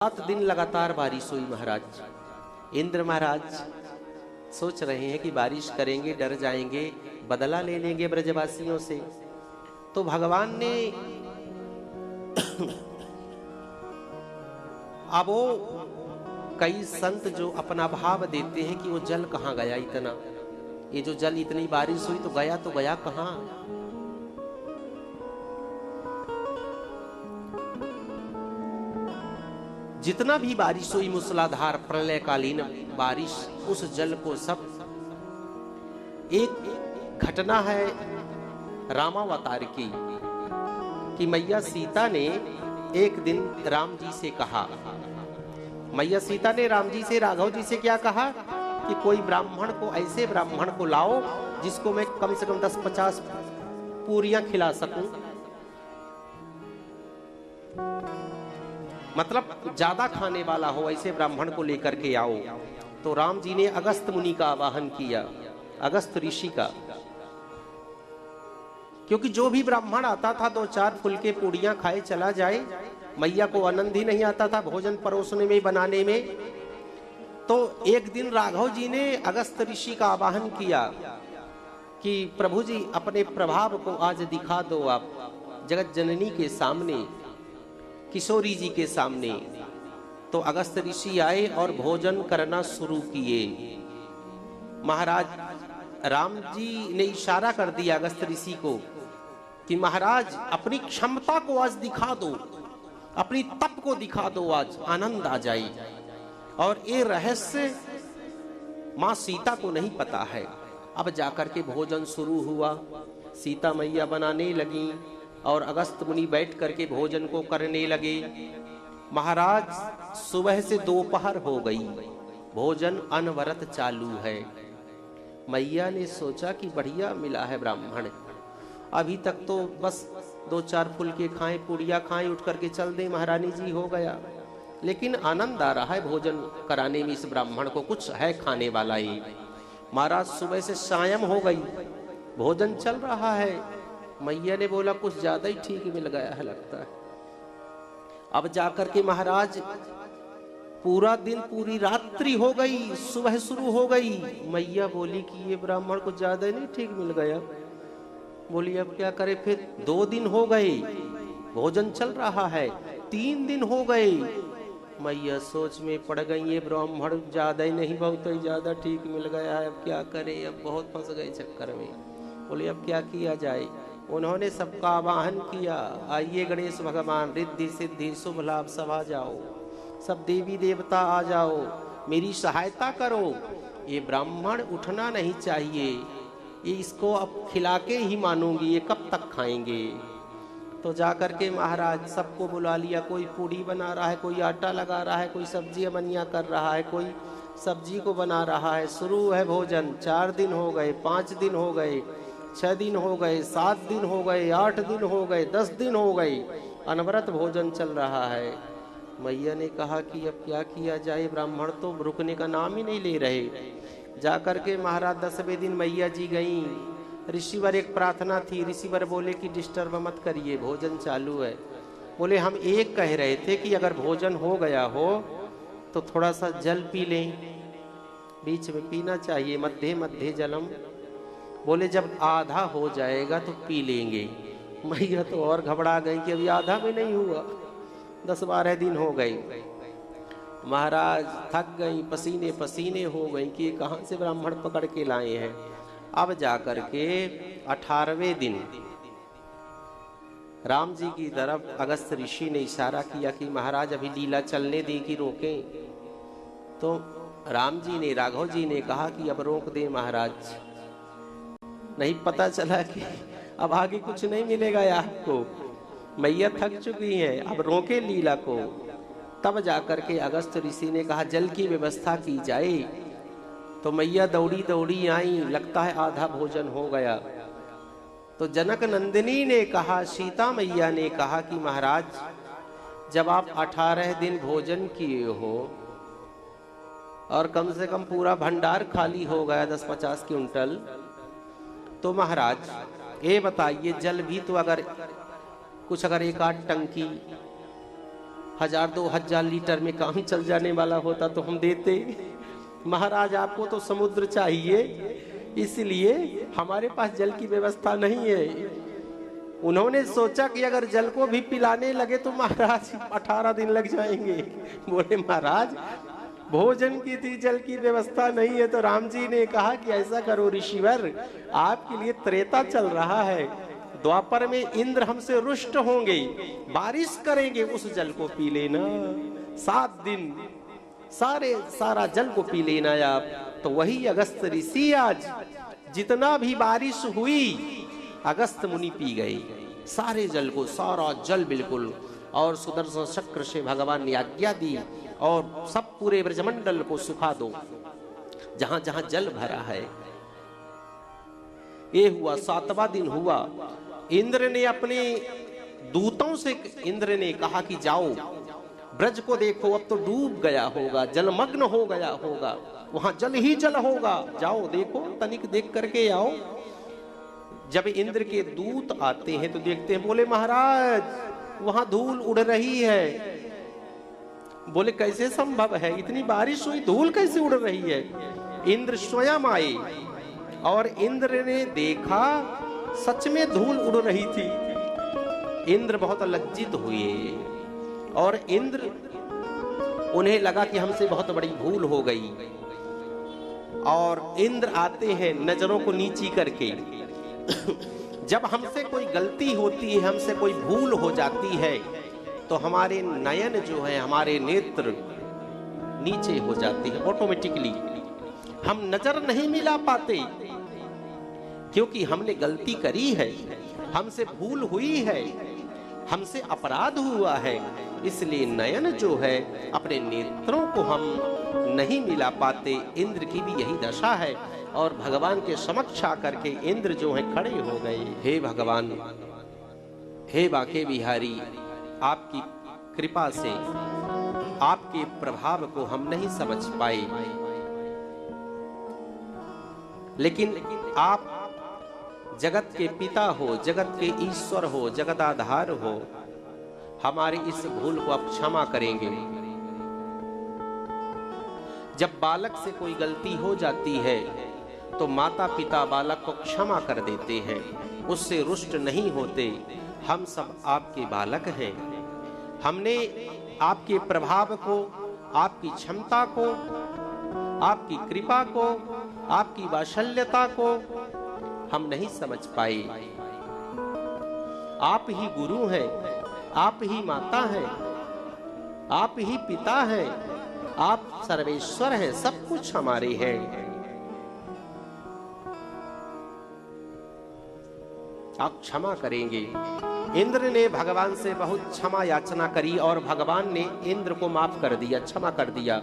7 दिन लगातार बारिश हुई महाराज। इंद्र महाराज सोच रहे हैं कि बारिश करेंगे, डर जाएंगे, बदला ले लेंगे ब्रजवासियों से। तो भगवान ने अब वो कई संत जो अपना भाव देते हैं कि वो जल कहाँ गया इतना, ये जो जल इतनी बारिश हुई तो गया कहाँ। जितना भी बारिश हुई मूसलाधार प्रलयकालीन बारिश, उस जल को सब। एक घटना है रामावतार की कि मैया सीता ने एक दिन राम जी से कहा, मैया सीता ने राम जी से, राघव जी से क्या कहा कि कोई ब्राह्मण को, ऐसे ब्राह्मण को लाओ जिसको मैं कम से कम 10-50 पूरियां खिला सकूं, मतलब ज्यादा खाने वाला हो, ऐसे ब्राह्मण को लेकर के आओ। तो राम जी ने अगस्त मुनि का आवाहन किया, अगस्त ऋषि का, क्योंकि जो भी ब्राह्मण आता था 2-4 फुलके पूड़ियां खाए चला जाए। मैया को आनंद ही नहीं आता था भोजन परोसने में, बनाने में। तो एक दिन राघव जी ने अगस्त ऋषि का आवाहन किया कि प्रभु जी अपने प्रभाव को आज दिखा दो आप जगत जननी के सामने, किशोरी जी के सामने। तो अगस्त ऋषि आए और भोजन करना शुरू किए। महाराज राम जी ने इशारा कर दिया अगस्त ऋषि को कि महाराज अपनी क्षमता को आज दिखा दो, अपनी तप को दिखा दो, आज आनंद आ जाए। और ये रहस्य मां सीता को नहीं पता है। अब जाकर के भोजन शुरू हुआ, सीता मैया बनाने लगी और अगस्त मुनि बैठ करके भोजन को करने लगे। महाराज सुबह से दोपहर हो गई, भोजन अनवरत चालू है। मैया ने सोचा कि बढ़िया मिला है ब्राह्मण, अभी तक तो बस 2-4 फुलके खाएं, पूड़ियां खाएं, उठ करके चल दे महारानी जी, हो गया। लेकिन आनंद आ रहा है भोजन कराने में, इस ब्राह्मण को कुछ है खाने वाला ही। महाराज सुबह से सायं हो गई, भोजन चल रहा है। मैया ने बोला कुछ ज्यादा ही ठीक मिल गया है लगता है। अब जाकर के महाराज पूरा दिन, पूरी रात्रि हो गई, सुबह शुरू हो गई। मैया बोली कि ये ब्राह्मण कुछ ज्यादा ही नहीं ठीक मिल गया। बोली अब क्या करे फिर। 2 दिन हो गए, भोजन चल रहा है। 3 दिन हो गए। मैया सोच में पड़ गई, ये ब्राह्मण ज्यादा ही नहीं, बहुत ही ज्यादा ठीक मिल गया है, अब क्या करे, अब बहुत फंस गए चक्कर में। बोले अब क्या किया जाए। उन्होंने सबका आवाहन किया, आइए गणेश भगवान, रिद्धि सिद्धि शुभ लाभ सब आ जाओ, सब देवी देवता आ जाओ, मेरी सहायता करो। ये ब्राह्मण उठना नहीं चाहिए, ये इसको अब खिला के ही मानूंगी, ये कब तक खाएंगे। तो जाकर के महाराज सबको बुला लिया, कोई पूड़ी बना रहा है, कोई आटा लगा रहा है, कोई सब्जी बनिया कर रहा है, कोई सब्जी को बना रहा है। शुरू है भोजन। 4 दिन हो गए, 5 दिन हो गए, 6 दिन हो गए, 7 दिन हो गए, 8 दिन हो गए, 10 दिन हो गए, अनवरत भोजन चल रहा है। मैया ने कहा कि अब क्या किया जाए, ब्राह्मण तो रुकने का नाम ही नहीं ले रहे। जाकर के महाराज 10वें दिन मैया जी गई। ऋषिवर एक प्रार्थना थी, ऋषिवर बोले कि डिस्टर्ब मत करिए, भोजन चालू है। बोले हम एक कह रहे थे कि अगर भोजन हो गया हो तो थोड़ा सा जल पी लें, बीच में पीना चाहिए, मध्य मध्य जलम। बोले जब आधा हो जाएगा तो पी लेंगे। मैया तो और घबरा गई कि अभी आधा भी नहीं हुआ, 10-12 दिन हो गए। महाराज थक गई, पसीने पसीने हो गई कि कहां से ब्राह्मण पकड़ के लाए हैं। अब जाकर के 18वें दिन राम जी की तरफ अगस्त ऋषि ने इशारा किया कि महाराज अभी लीला चलने दी कि रोकें। तो राम जी ने, राघव जी ने कहा कि अब रोक दे महाराज, नहीं पता चला कि अब आगे कुछ नहीं मिलेगा आपको, मैया थक चुकी है, अब रोके लीला को। तब जाकर के अगस्त ऋषि ने कहा जल की व्यवस्था की जाए। तो मैया दौड़ी दौड़ी आई, लगता है आधा भोजन हो गया। तो जनक नंदिनी ने कहा, सीता मैया ने कहा कि महाराज जब आप 18 दिन भोजन किए हो और कम से कम पूरा भंडार खाली हो गया 10-50 क्विंटल, तो महाराज ये बताइए जल भी तो अगर कुछ, अगर 1-8 टंकी 1000-2000 लीटर में काम चल जाने वाला होता तो हम देते। महाराज आपको तो समुद्र चाहिए, इसलिए हमारे पास जल की व्यवस्था नहीं है। उन्होंने सोचा कि अगर जल को भी पिलाने लगे तो महाराज 18 दिन लग जाएंगे। बोले महाराज भोजन की थी, जल की व्यवस्था नहीं है। तो राम जी ने कहा कि ऐसा करो ऋषिवर, आपके लिए त्रेता चल रहा है, द्वापर में इंद्र हमसे रुष्ट होंगे, बारिश करेंगे, उस जल को पी लेना। 7 दिन सारा जल को पी लेना आप। तो वही अगस्त ऋषि आज जितना भी बारिश हुई अगस्त मुनि पी गए सारे जल को, सारा जल बिल्कुल। और सुदर्शन चक्र से भगवान ने आज्ञा दी और सब पूरे ब्रजमंडल को सुखा दो जहां जहां जल भरा है। ये हुआ 7वां दिन हुआ। इंद्र ने अपने दूतों से इंद्र ने कहा कि जाओ ब्रज को देखो, अब तो डूब गया होगा, जलमग्न हो गया होगा, वहां जल ही जल होगा, जाओ देखो, तनिक देख करके आओ। जब इंद्र के दूत आते हैं तो देखते हैं, बोले महाराज वहां धूल उड़ रही है। बोले कैसे संभव है, इतनी बारिश हुई धूल कैसे उड़ रही है। इंद्र स्वयं आए और इंद्र ने देखा सच में धूल उड़ रही थी। इंद्र बहुत लज्जित हुए और इंद्र उन्हें लगा कि हमसे बहुत बड़ी भूल हो गई। और इंद्र आते हैं नजरों को नीची करके। जब हमसे कोई गलती होती है, हमसे कोई भूल हो जाती है, तो हमारे नयन जो है, हमारे नेत्र नीचे हो जाते हैं ऑटोमेटिकली। हम नजर नहीं मिला पाते क्योंकि हमने गलती करी है, हमसे भूल हुई है, हमसे अपराध हुआ है। इसलिए नयन जो है, अपने नेत्रों को हम नहीं मिला पाते। इंद्र की भी यही दशा है। और भगवान के समक्ष आकर के इंद्र जो है खड़े हो गए। हे भगवान, हे बांके बिहारी, आपकी कृपा से आपके प्रभाव को हम नहीं समझ पाए, लेकिन आप जगत के पिता हो, जगत के ईश्वर हो, जगताधार हो, हमारी इस भूल को आप क्षमा करेंगे। जब बालक से कोई गलती हो जाती है तो माता पिता बालक को क्षमा कर देते हैं, उससे रुष्ट नहीं होते। हम सब आपके बालक हैं। हमने आपके प्रभाव को, आपकी क्षमता को, आपकी कृपा को, आपकी वात्सल्यता को हम नहीं समझ पाए। आप ही गुरु हैं, आप ही माता हैं, आप ही पिता हैं, आप सर्वेश्वर हैं, सब कुछ हमारे हैं। आप क्षमा करेंगे। इंद्र ने भगवान से बहुत क्षमा याचना करी और भगवान ने इंद्र को माफ कर दिया, क्षमा कर दिया।